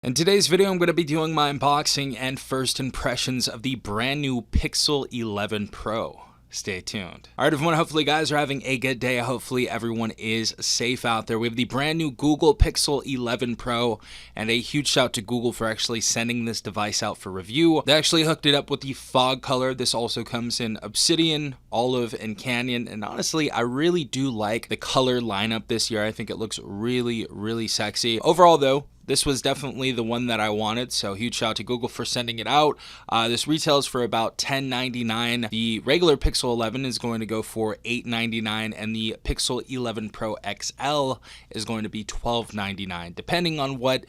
In today's video, I'm going to be doing my unboxing and first impressions of the brand new Pixel 11 Pro. Stay tuned. All right, everyone, hopefully you guys are having a good day. Hopefully everyone is safe out there. We have the brand new Google Pixel 11 Pro, and a huge shout to Google for actually sending this device out for review. They actually hooked it up with the fog color. This also comes in Obsidian, Olive, and Canyon, and honestly, I really do like the color lineup this year. I think it looks really, really sexy. Overall, though, this was definitely the one that I wanted, so huge shout out to Google for sending it out. This retails for about $10.99. The regular Pixel 11 is going to go for $8.99, and the Pixel 11 Pro XL is going to be $12.99, depending on what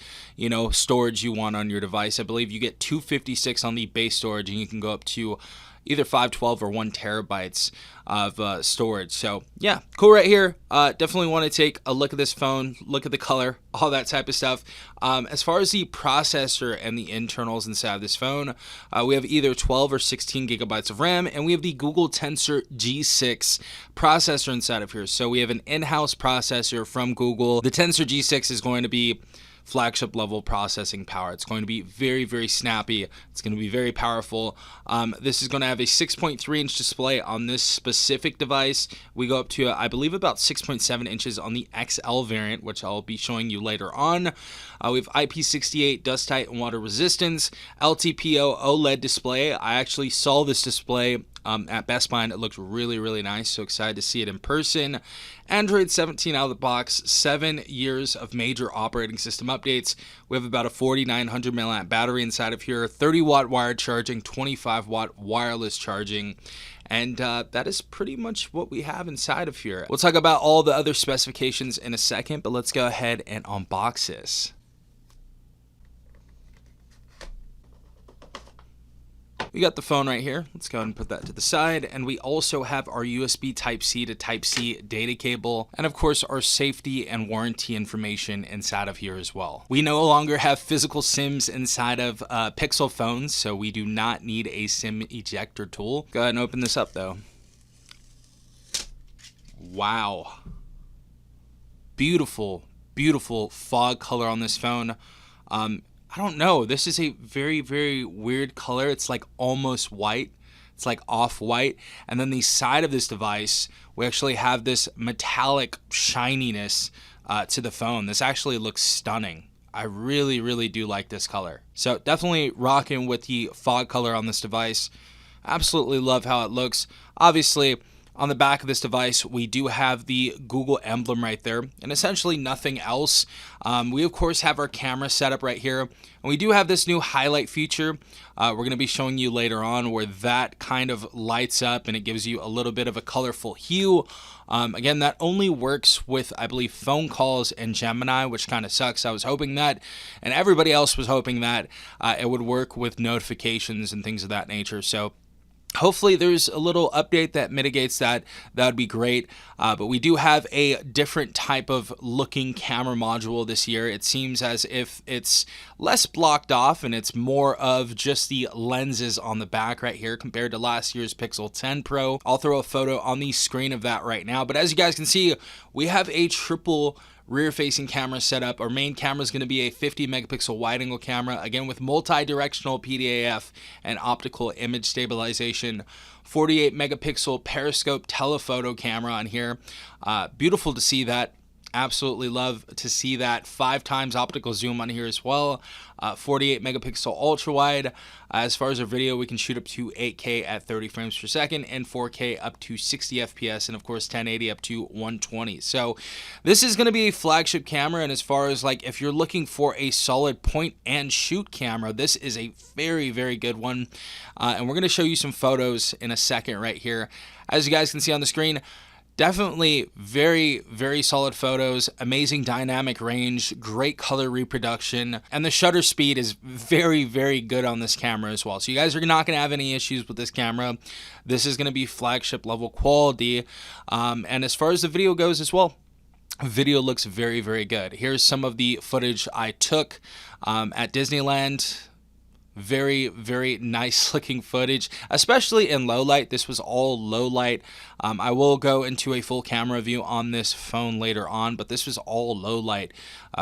storage you want on your device. I believe you get 256 on the base storage, and you can go up to either 512 or 1 terabytes of storage. So yeah, cool right here. Definitely want to take a look at this phone, look at the color, all that type of stuff. As far as the processor and the internals inside of this phone, we have either 12 or 16 gigabytes of RAM, and we have the Google Tensor G6 processor inside of here. So we have an in-house processor from Google. The Tensor G6 is going to be flagship level processing power. It's going to be very, very snappy. It's going to be very powerful. This is going to have a 6.3 inch display on this specific device. We go up to, I believe, about 6.7 inches on the XL variant, which I'll be showing you later on. We have IP68 dust tight and water resistance, LTPO OLED display. I actually saw this display at Best Buy, and it looked really, really nice. So excited to see it in person. Android 17 out of the box, 7 years of major operating system updates. We have about a 4,900 milliamp battery inside of here, 30 watt wired charging, 25 watt wireless charging. And that is pretty much what we have inside of here. We'll talk about all the other specifications in a second, but let's go ahead and unbox this. We got the phone right here. Let's go ahead and put that to the side. And we also have our USB Type-C to Type-C data cable. And of course, our safety and warranty information inside of here as well. We no longer have physical SIMs inside of Pixel phones, so we do not need a SIM ejector tool. Go ahead and open this up though. Wow. Beautiful, beautiful fog color on this phone. I don't know. This is a very, very weird color. It's like almost white. It's like off-white. And then the side of this device, we actually have this metallic shininess to the phone. This actually looks stunning. I really, really do like this color. So definitely rocking with the fog color on this device. Absolutely love how it looks. Obviously, on the back of this device, we do have the Google emblem right there, and essentially nothing else. We, of course, have our camera setup right here, and we do have this new highlight feature we're going to be showing you later on, where that kind of lights up and it gives you a little bit of a colorful hue. Again, that only works with, I believe, phone calls and Gemini, which kind of sucks. I was hoping that, and everybody else was hoping that it would work with notifications and things of that nature. So hopefully there's a little update that mitigates that. That would be great. But we do have a different type of looking camera module this year. It seems as if it's less blocked off and it's more of just the lenses on the back right here compared to last year's Pixel 10 Pro. I'll throw a photo on the screen of that right now. But as you guys can see, we have a triple rear-facing camera setup. Our main camera is going to be a 50 megapixel wide-angle camera, again with multi-directional PDAF and optical image stabilization. 48 megapixel periscope telephoto camera on here. Beautiful to see that. Absolutely love to see that. 5 times optical zoom on here as well. 48 megapixel ultra wide. As far as our video, we can shoot up to 8K at 30 frames per second and 4K up to 60 FPS, and of course 1080 up to 120. So this is going to be a flagship camera, and as far as like if you're looking for a solid point and shoot camera, this is a very, very good one. And we're going to show you some photos in a second right here. As you guys can see on the screen, definitely very, very solid photos, amazing dynamic range, great color reproduction, and the shutter speed is very, very good on this camera as well. So you guys are not going to have any issues with this camera. This is going to be flagship level quality. And as far as the video goes as well, video looks very, very good. Here's some of the footage I took at Disneyland. Very, very nice looking footage, especially in low light. This was all low light. I will go into a full camera view on this phone later on, but this was all low light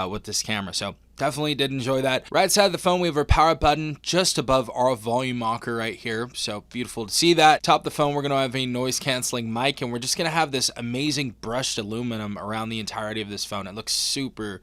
with this camera. So definitely did enjoy that. Right side of the phone, we have our power button just above our volume rocker right here. So beautiful to see that. Top of the phone, we're going to have a noise canceling mic, and we're just going to have this amazing brushed aluminum around the entirety of this phone. It looks super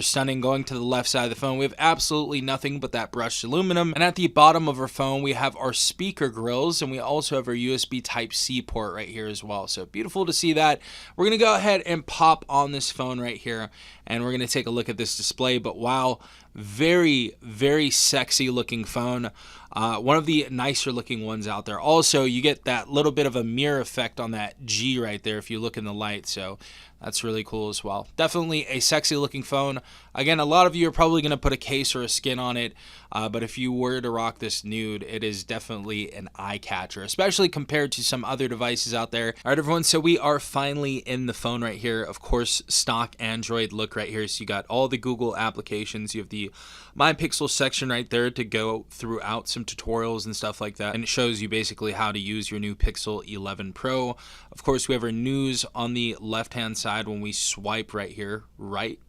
stunning. Going to the left side of the phone, we have absolutely nothing but that brushed aluminum. And at the bottom of our phone, we have our speaker grills, and we also have our USB Type-C port right here as well. So beautiful to see that. We're going to go ahead and pop on this phone right here, and we're going to take a look at this display. But wow, very sexy looking phone. One of the nicer looking ones out there. Also, you get that little bit of a mirror effect on that G right there if you look in the light. So that's really cool as well. Definitely a sexy looking phone. Again, a lot of you are probably going to put a case or a skin on it, but if you were to rock this nude, it is definitely an eye catcher, especially compared to some other devices out there. All right, everyone, so we are finally in the phone right here. Of course, stock Android look right here. So you got all the Google applications. You have the My Pixel section right there to go throughout some tutorials and stuff like that, and it shows you basically how to use your new Pixel 11 Pro. Of course, we have our news on the left hand side when we swipe right here, right.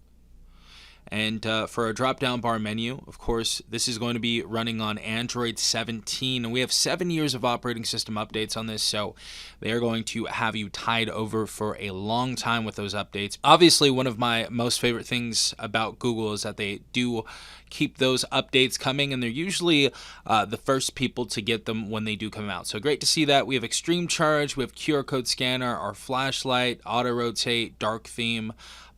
And for our drop-down bar menu, of course, this is going to be running on Android 17, and we have 7 years of operating system updates on this, so they are going to have you tied over for a long time with those updates. Obviously, one of my most favorite things about Google is that they do keep those updates coming, and they're usually the first people to get them when they do come out. So great to see that. We have Extreme Charge, we have QR code scanner, our flashlight, auto rotate, dark theme,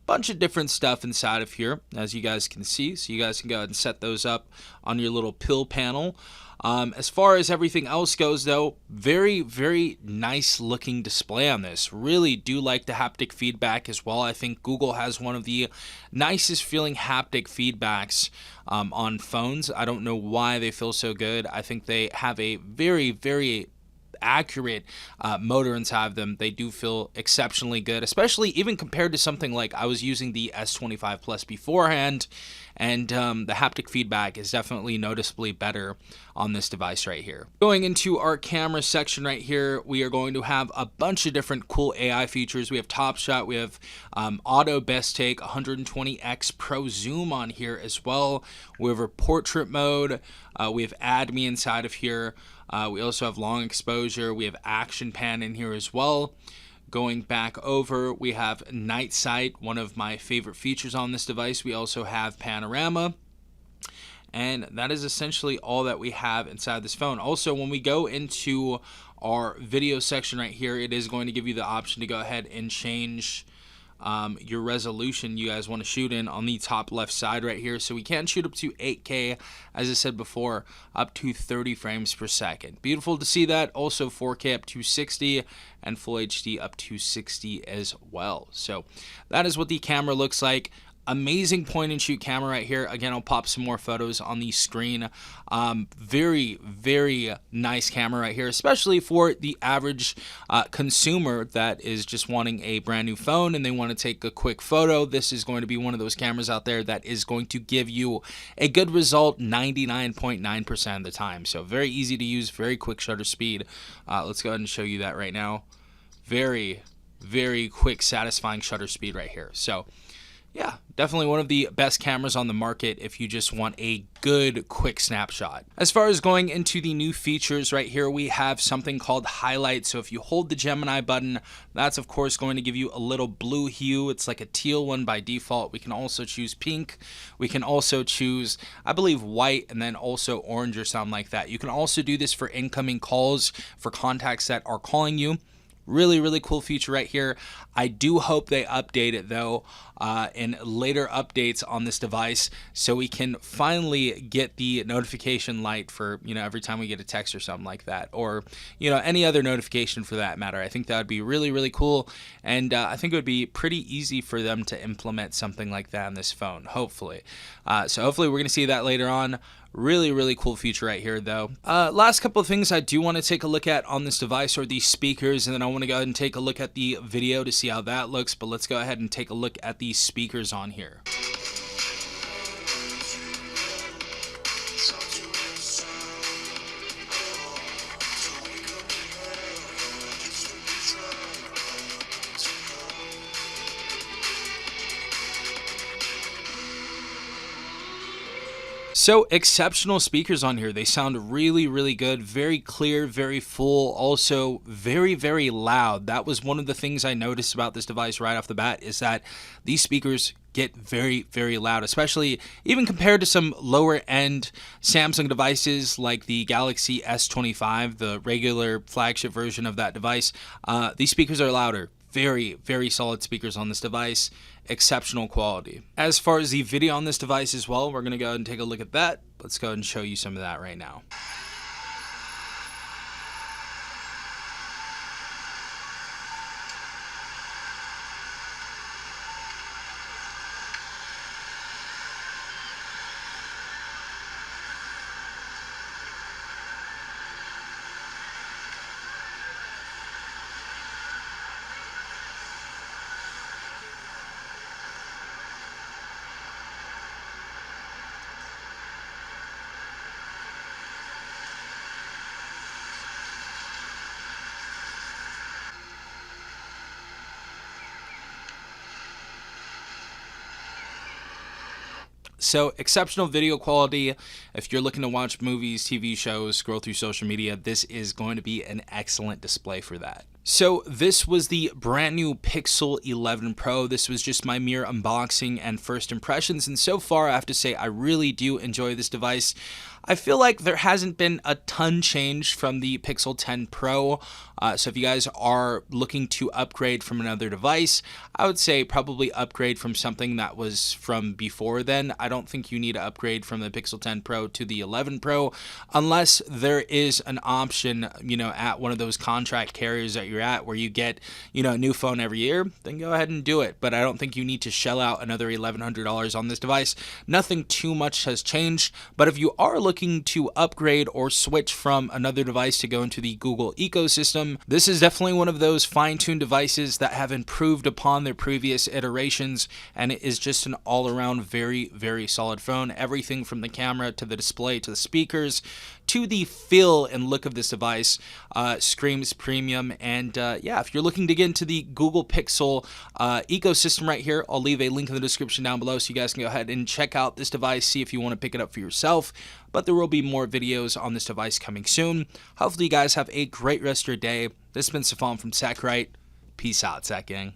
bunch of different stuff inside of here, as you guys can see. So you guys can go ahead and set those up on your little pill panel. As far as everything else goes, though, very nice looking display on this. Really do like the haptic feedback as well. I think Google has one of the nicest feeling haptic feedbacks on phones. I don't know why they feel so good. I think they have a very accurate motor inside of them. They do feel exceptionally good, especially even compared to something like I was using the S25 Plus beforehand, and the haptic feedback is definitely noticeably better on this device right here. Going into our camera section right here, we are going to have a bunch of different cool AI features. We have Top Shot, we have Auto Best Take, 120x Pro Zoom on here as well. We have our portrait mode, we have Add Me inside of here. We also have long exposure. We have action pan in here as well. Going back over, we have night sight, one of my favorite features on this device. We also have panorama. And that is essentially all that we have inside this phone. Also, when we go into our video section right here, it is going to give you the option to go ahead and change your resolution you guys want to shoot in on the top left side right here. So we can shoot up to 8K, as I said before, up to 30 frames per second. Beautiful to see that. Also 4K up to 60 and Full HD up to 60 as well. So that is what the camera looks like. Amazing point and shoot camera right here. Again, I'll pop some more photos on the screen. Very nice camera right here, especially for the average consumer that is just wanting a brand new phone and they want to take a quick photo. This is going to be one of those cameras out there that is going to give you a good result 99.9% of the time. So very easy to use, very quick shutter speed. Let's go ahead and show you that right now. Very quick, satisfying shutter speed right here. So yeah, definitely one of the best cameras on the market if you just want a good quick snapshot. As far as going into the new features right here, we have something called highlight. So if you hold the Gemini button, that's of course going to give you a little blue hue. It's like a teal one by default. We can also choose pink. We can also choose, I believe, white, and then also orange or something like that. You can also do this for incoming calls, for contacts that are calling you. Really cool feature right here. I do hope they update it though in later updates on this device, so we can finally get the notification light for, you know, every time we get a text or something like that, or, you know, any other notification for that matter. I think that would be really cool, and I think it would be pretty easy for them to implement something like that on this phone, hopefully. So hopefully we're going to see that later on. Really cool feature right here though. Last couple of things I do want to take a look at on this device are these speakers, and then I want to go ahead and take a look at the video to see how that looks, but let's go ahead and take a look at these speakers on here. So exceptional speakers on here. They sound really, really good, very clear, very full, also very, very loud. That was one of the things I noticed about this device right off the bat, is that these speakers get very, very loud, especially even compared to some lower end Samsung devices like the Galaxy S25, the regular flagship version of that device. These speakers are louder. Very, very solid speakers on this device. Exceptional quality. As far as the video on this device as well, we're going to go ahead and take a look at that. Let's go ahead and show you some of that right now. So exceptional video quality. If you're looking to watch movies, TV shows, scroll through social media, this is going to be an excellent display for that. So this was the brand new Pixel 11 Pro. This was just my mere unboxing and first impressions. And so far, I have to say, I really do enjoy this device. I feel like there hasn't been a ton changed from the Pixel 10 Pro. So if you guys are looking to upgrade from another device, I would say probably upgrade from something that was from before then. I don't think you need to upgrade from the Pixel 10 Pro to the 11 Pro unless there is an option, at one of those contract carriers that you're at where you get, a new phone every year, then go ahead and do it. But I don't think you need to shell out another $1,100 on this device. Nothing too much has changed. But if you are looking to upgrade or switch from another device to go into the Google ecosystem, this is definitely one of those fine-tuned devices that have improved upon their previous iterations, and it is just an all-around very, very solid phone. Everything from the camera to the display to the speakers to the feel and look of this device screams premium. And yeah, if you're looking to get into the Google Pixel ecosystem right here, I'll leave a link in the description down below so you guys can go ahead and check out this device, see if you want to pick it up for yourself. But there will be more videos on this device coming soon. Hopefully you guys have a great rest of your day. This has been Stefan from TechRight. Peace out, Tech Gang.